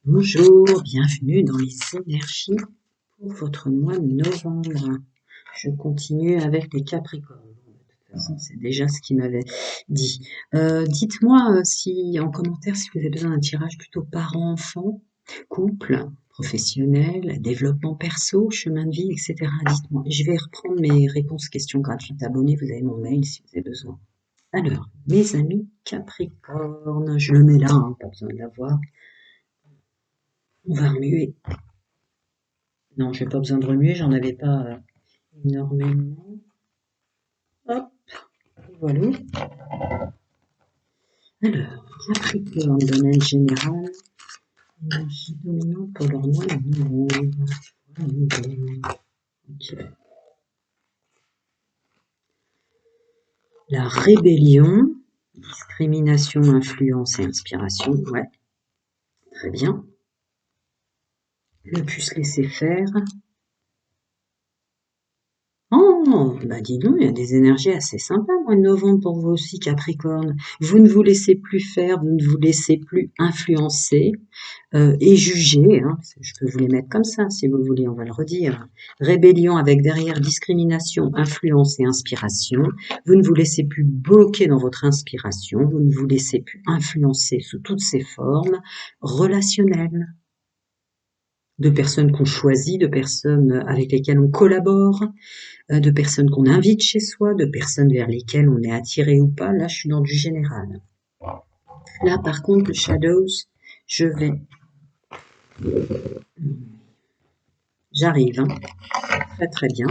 Bonjour, bienvenue dans les énergies pour votre mois de novembre. Je continue avec les Capricornes. De toute façon, c'est déjà ce qu'il m'avait dit. Dites-moi si en commentaire si vous avez besoin d'un tirage plutôt parent-enfant, couple, professionnel, développement perso, chemin de vie, etc. Dites-moi. Je vais reprendre mes réponses questions gratuites. Abonnez, vous avez mon mail si vous avez besoin. Alors, mes amis Capricorne, je le mets là, hein, pas besoin de l'avoir. On va remuer. Non, j'ai pas besoin de remuer, j'en avais pas énormément. Hop, voilà. Alors, Capricorne, domaine général, énergie dominante pour leur mois de novembre. Ok. La rébellion, discrimination, influence et inspiration, ouais, très bien. Le plus laisser faire. Oh, bah dis donc, il y a des énergies assez sympas, mois de novembre pour vous aussi, Capricorne. Vous ne vous laissez plus faire, vous ne vous laissez plus influencer et juger. Hein. Je peux vous les mettre comme ça, si vous voulez, on va le redire. Rébellion avec derrière discrimination, influence et inspiration. Vous ne vous laissez plus bloquer dans votre inspiration, vous ne vous laissez plus influencer sous toutes ses formes relationnelles. De personnes qu'on choisit, de personnes avec lesquelles on collabore, de personnes qu'on invite chez soi, de personnes vers lesquelles on est attiré ou pas. Là, je suis dans du général. Là, par contre, le Shadows, je vais... J'arrive, hein. Très très bien.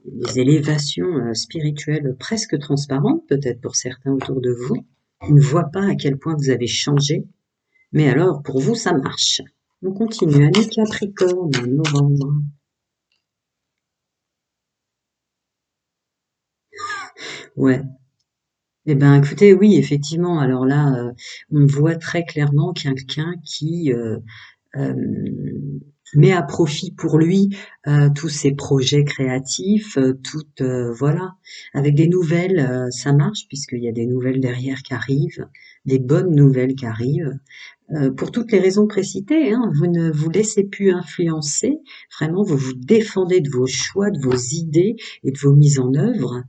Des élévations spirituelles presque transparentes, peut-être pour certains autour de vous, qui ne voient pas à quel point vous avez changé. Mais alors, pour vous, ça marche. On continue. Année Capricorne, novembre. Ouais. Eh ben, écoutez, oui, effectivement. Alors là, on voit très clairement quelqu'un qui met à profit pour lui tous ses projets créatifs, voilà, avec des nouvelles, ça marche puisqu'il y a des nouvelles derrière qui arrivent, des bonnes nouvelles qui arrivent. Pour toutes les raisons précitées, hein, vous ne vous laissez plus influencer, vraiment vous vous défendez de vos choix, de vos idées et de vos mises en œuvre.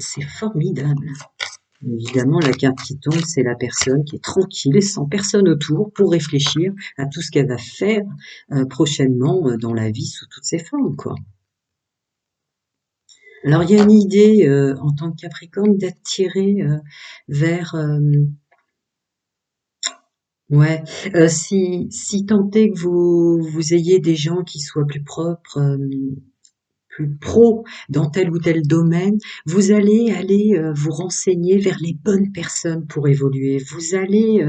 C'est formidable. Évidemment, la carte qui tombe, c'est la personne qui est tranquille, sans personne autour, pour réfléchir à tout ce qu'elle va faire prochainement dans la vie sous toutes ses formes, quoi. Alors, il y a une idée en tant que Capricorne d'être tiré vers, ouais, si tant est que vous ayez des gens qui soient plus propres, plus pro dans tel ou tel domaine, vous allez aller vous renseigner vers les bonnes personnes pour évoluer. Vous allez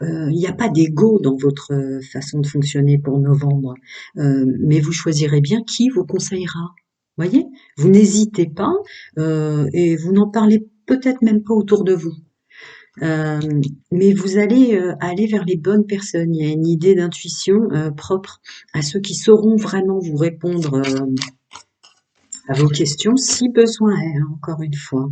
il n'y a pas d'ego dans votre façon de fonctionner pour novembre, mais vous choisirez bien qui vous conseillera. Voyez, vous n'hésitez pas et vous n'en parlez peut-être même pas autour de vous. Euh, mais vous allez aller vers les bonnes personnes. Il y a une idée d'intuition propre à ceux qui sauront vraiment vous répondre à vos questions si besoin est, hein, encore une fois.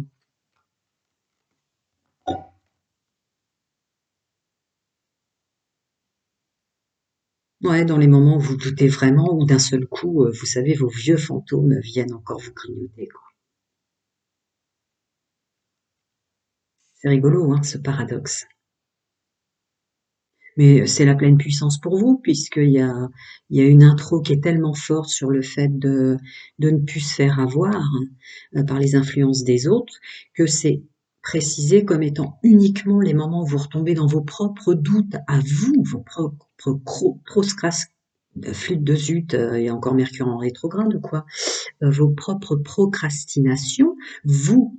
Ouais, dans les moments où vous doutez vraiment, ou d'un seul coup, vous savez, vos vieux fantômes viennent encore vous grignoter, quoi. C'est rigolo, hein, ce paradoxe. Mais c'est la pleine puissance pour vous, puisqu'il y a une intro qui est tellement forte sur le fait de ne plus se faire avoir par les influences des autres, que c'est précisé comme étant uniquement les moments où vous retombez dans vos propres doutes à vous, vos propres flûte de zut, et encore Mercure en rétrograde ou quoi, vos propres procrastinations, vous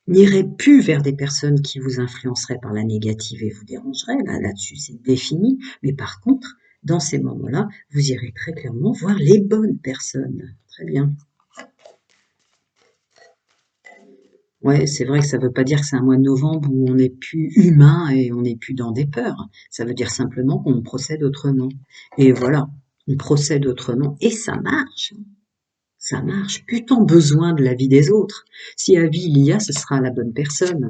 n'irez plus vers des personnes qui vous influenceraient par la négative et vous dérangeraient. Là-dessus, c'est défini. Mais par contre, dans ces moments-là, vous irez très clairement voir les bonnes personnes. Très bien. Ouais, c'est vrai que ça veut pas dire que c'est un mois de novembre où on n'est plus humain et on n'est plus dans des peurs. Ça veut dire simplement qu'on procède autrement. Et voilà, on procède autrement et ça marche. Ça marche, plus tant besoin de l'avis des autres. Si avis il y a, ce sera la bonne personne.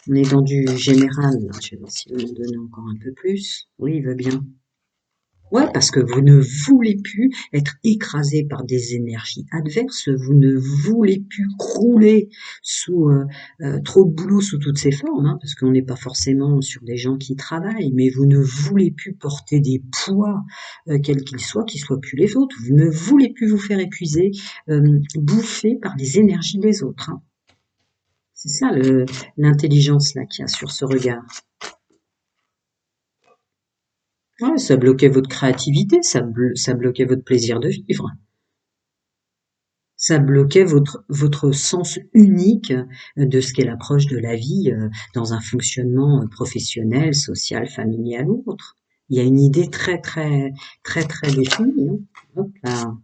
On est dans du général, là. Je vais voir s'il veut m'en donner encore un peu plus. Oui, il veut bien. Ouais, parce que vous ne voulez plus être écrasé par des énergies adverses, vous ne voulez plus crouler sous trop de boulot sous toutes ses formes, hein, parce qu'on n'est pas forcément sur des gens qui travaillent, mais vous ne voulez plus porter des poids, quels qu'ils soient plus les autres. Vous ne voulez plus vous faire épuiser, bouffer par les énergies des autres, hein. C'est ça l'intelligence là qu'il y a sur ce regard. Ouais, ça bloquait votre créativité, ça bloquait votre plaisir de vivre. Ça bloquait votre sens unique de ce qu'est l'approche de la vie dans un fonctionnement professionnel, social, familial ou autre. Il y a une idée très définie, hein. Hop là.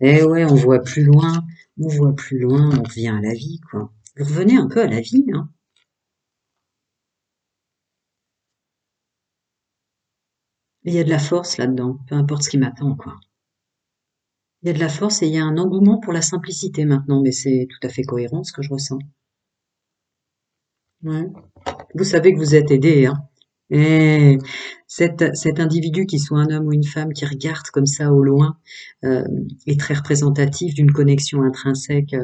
Eh ouais, on voit plus loin, on revient à la vie, quoi. Vous revenez un peu à la vie, hein. Et il y a de la force là-dedans, peu importe ce qui m'attend, quoi. Il y a de la force et il y a un engouement pour la simplicité maintenant, mais c'est tout à fait cohérent ce que je ressens. Ouais. Vous savez que vous êtes aidé, hein. Et cet individu, qui soit un homme ou une femme, qui regarde comme ça au loin, euh, est très représentatif d'une connexion intrinsèque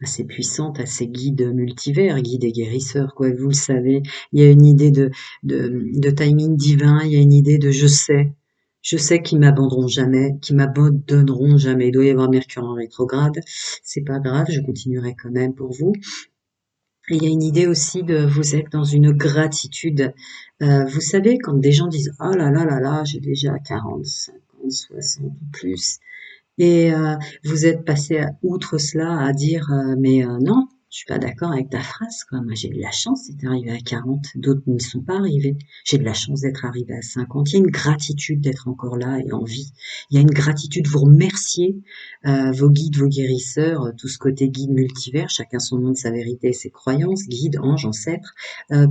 assez puissante à ces guides multivers, guides et guérisseurs, quoi. Vous le savez, il y a une idée de timing divin, il y a une idée de je sais qu'ils m'abandonneront jamais. Il doit y avoir Mercure en rétrograde, c'est pas grave, je continuerai quand même pour vous. Et il y a une idée aussi de vous êtes dans une gratitude. Vous savez, quand des gens disent oh là là, j'ai déjà 40, 50, 60 ou plus, et vous êtes passé outre cela à dire mais non, je suis pas d'accord avec ta phrase, quoi. Moi, j'ai de la chance d'être arrivé à 40, d'autres n'y sont pas arrivés. J'ai de la chance d'être arrivé à 50. Il y a une gratitude d'être encore là et en vie. Il y a une gratitude, vous remerciez vos guides, vos guérisseurs, tout ce côté guide multivers, chacun son nom de sa vérité et ses croyances, guide, ange, ancêtre,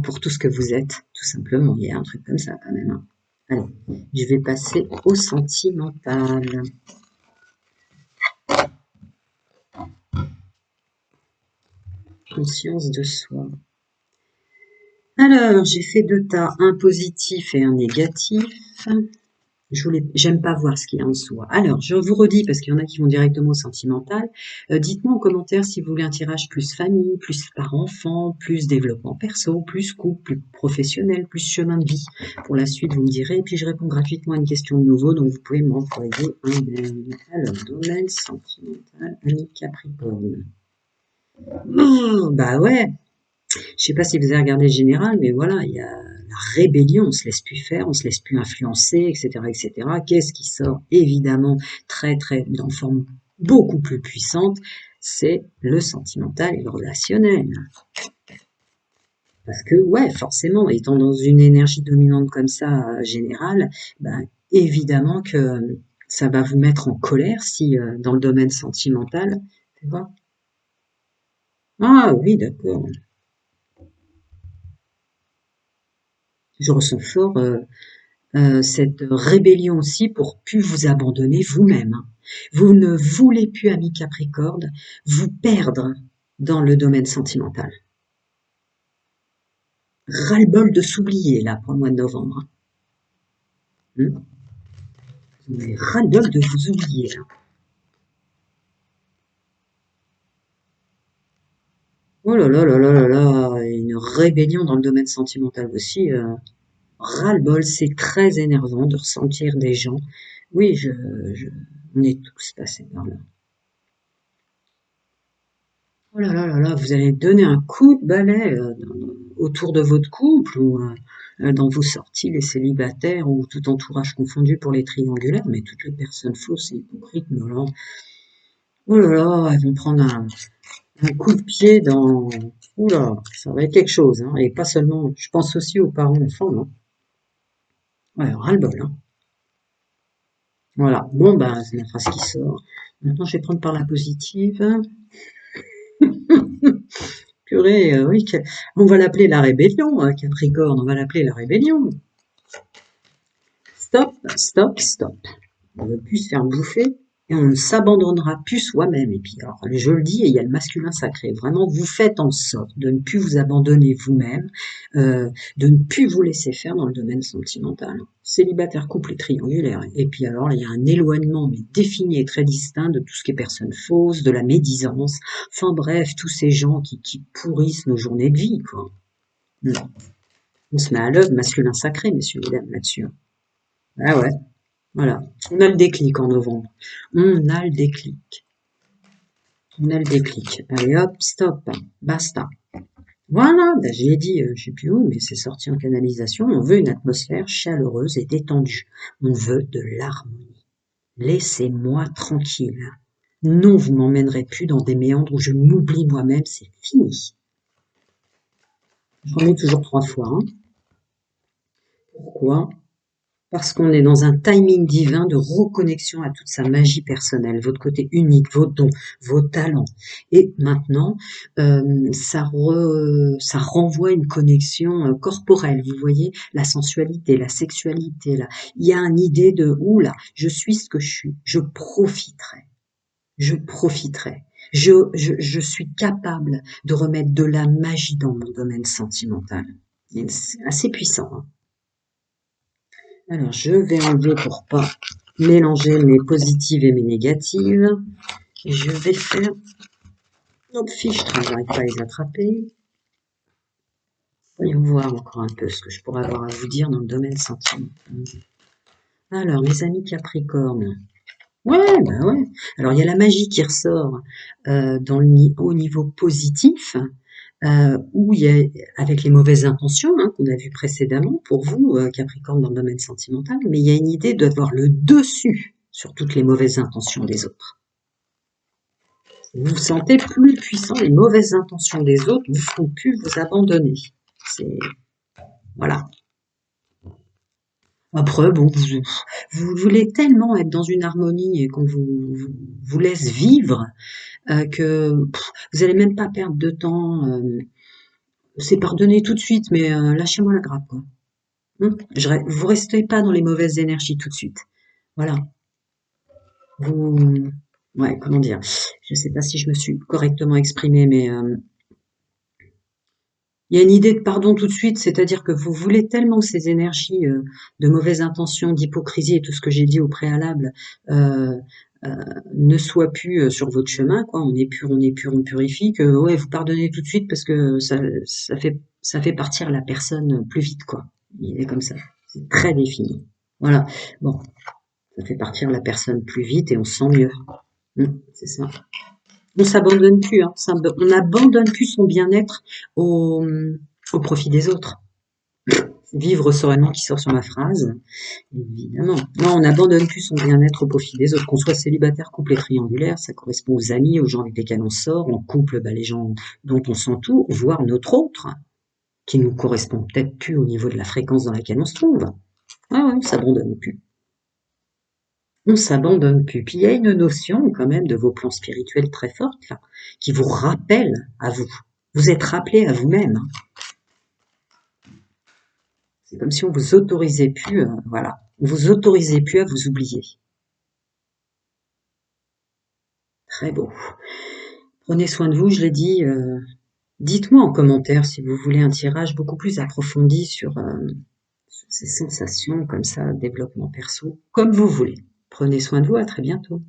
pour tout ce que vous êtes, tout simplement. Il y a un truc comme ça quand même, hein. Allez, je vais passer au sentimental. Conscience de soi. Alors, j'ai fait deux tas, un positif et un négatif. J'aime pas voir ce qu'il y a en soi. Alors, je vous redis, parce qu'il y en a qui vont directement au sentimental, dites-moi en commentaire si vous voulez un tirage plus famille, plus par enfant, plus développement perso, plus couple, plus professionnel, plus chemin de vie. Pour la suite, vous me direz, et puis je réponds gratuitement à une question de nouveau, donc vous pouvez m'envoyer un mail. Alors, domaine sentimental, ami Capricorne. Oh, bah ouais, je sais pas si vous avez regardé le général, mais voilà, il y a la rébellion, on se laisse plus faire, on se laisse plus influencer, etc., etc. Qu'est-ce qui sort? Évidemment, dans forme beaucoup plus puissante, c'est le sentimental et le relationnel. Parce que, ouais, forcément, étant dans une énergie dominante comme ça, générale, ben, évidemment que ça va vous mettre en colère si, dans le domaine sentimental, tu vois? Ah oui, d'accord. Je ressens fort cette rébellion aussi pour plus vous abandonner vous-même, hein. Vous ne voulez plus, ami Capricorne, vous perdre dans le domaine sentimental. Ras-le-bol de s'oublier là pour le mois de novembre, hein. Vous avez ras-le-bol de vous oublier là. Oh là là là là là là, une rébellion dans le domaine sentimental aussi. Ras-le-bol, c'est très énervant de ressentir des gens. Oui, on est tous passés par là. Oh là là là là, vous allez donner un coup de balai autour de votre couple ou dans vos sorties, les célibataires ou tout entourage confondu pour les triangulaires, mais toutes les personnes fausses et hypocrites, mais alors, oh là là, elles vont prendre un coup de pied dans... Ouh là, ça va être quelque chose, hein, et pas seulement, je pense aussi aux parents enfants, non? Ouais, ras-le-bol, hein. Voilà, bon, bah, c'est la phrase qui sort. Maintenant, je vais prendre par la positive. Purée, oui, on va l'appeler la rébellion, Capricorne, on va l'appeler la rébellion. Stop, stop, stop. On ne veut plus se faire bouffer. et on ne s'abandonnera plus soi-même. Et puis, alors, je le dis, et il y a le masculin sacré. Vraiment, vous faites en sorte de ne plus vous abandonner vous-même, de ne plus vous laisser faire dans le domaine sentimental. Célibataire, couple et triangulaire. Et puis alors, il y a un éloignement, mais défini et très distinct de tout ce qui est personne fausse, de la médisance. Enfin bref, tous ces gens qui pourrissent nos journées de vie, quoi. Non. On se met à l'œuvre, masculin sacré, messieurs, mesdames, là-dessus. Ah ouais. Voilà, on a le déclic en novembre. On a le déclic. On a le déclic. Allez hop, stop, basta. Voilà, ben, je l'ai dit, je sais plus où, mais c'est sorti en canalisation. On veut une atmosphère chaleureuse et détendue. On veut de l'harmonie. Laissez-moi tranquille. Non, vous m'emmènerez plus dans des méandres où je m'oublie moi-même, c'est fini. J'en ai toujours 3 fois. Hein. Pourquoi? Parce qu'on est dans un timing divin de reconnexion à toute sa magie personnelle, votre côté unique, vos dons, vos talents. Et maintenant, ça renvoie une connexion corporelle. Vous voyez, la sensualité, la sexualité. Là, il y a une idée de oula, je suis ce que je suis. Je profiterai. Je profiterai. Je suis capable de remettre de la magie dans mon domaine sentimental. C'est assez puissant. Hein. Alors, je vais enlever pour pas mélanger mes positives et mes négatives. Et je vais faire notre fiche, j'arrive pas à les attraper. Voyons voir encore un peu ce que je pourrais avoir à vous dire dans le domaine sentimental. Alors, mes amis Capricorne. Ouais, bah ouais. Alors, il y a la magie qui ressort au niveau positif. Où il y a, avec les mauvaises intentions hein, qu'on a vues précédemment pour vous, Capricorne, dans le domaine sentimental, mais il y a une idée d'avoir le dessus sur toutes les mauvaises intentions des autres. Vous vous sentez plus puissant, les mauvaises intentions des autres ne vous feront plus vous abandonner. C'est voilà. Après, bon, vous voulez tellement être dans une harmonie et qu'on vous laisse vivre que vous allez même pas perdre de temps. C'est pardonner tout de suite, mais lâchez-moi la grappe, quoi. Vous restez pas dans les mauvaises énergies tout de suite. Voilà. Vous, ouais, comment dire? Je sais pas si je me suis correctement exprimée, mais il y a une idée de pardon tout de suite, c'est-à-dire que vous voulez tellement que ces énergies de mauvaise intention, d'hypocrisie et tout ce que j'ai dit au préalable euh, ne soient plus sur votre chemin, quoi. On est pur, on est pur, on purifie, que ouais, vous pardonnez tout de suite parce que ça fait partir la personne plus vite, quoi. Il est comme ça. C'est très défini. Voilà. Bon, ça fait partir la personne plus vite et on se sent mieux. C'est ça. On s'abandonne plus, hein. On n'abandonne plus son bien-être au profit des autres. Vivre sereinement qui sort sur ma phrase, évidemment. Non, on n'abandonne plus son bien-être au profit des autres. Qu'on soit célibataire, couple et triangulaire, ça correspond aux amis, aux gens avec lesquels on sort. En couple, bah, les gens dont on s'entoure, voire notre autre, qui nous correspond peut-être plus au niveau de la fréquence dans laquelle on se trouve. Ah ouais, on s'abandonne plus. On s'abandonne plus. Puis il y a une notion quand même de vos plans spirituels très forte là, qui vous rappelle à vous. Vous êtes rappelé à vous-même. C'est comme si on vous autorisait plus, voilà, on vous autorisait plus à vous oublier. Très beau. Prenez soin de vous, je l'ai dit. Dites-moi en commentaire si vous voulez un tirage beaucoup plus approfondi sur ces sensations comme ça, développement perso, comme vous voulez. Prenez soin de vous, à très bientôt.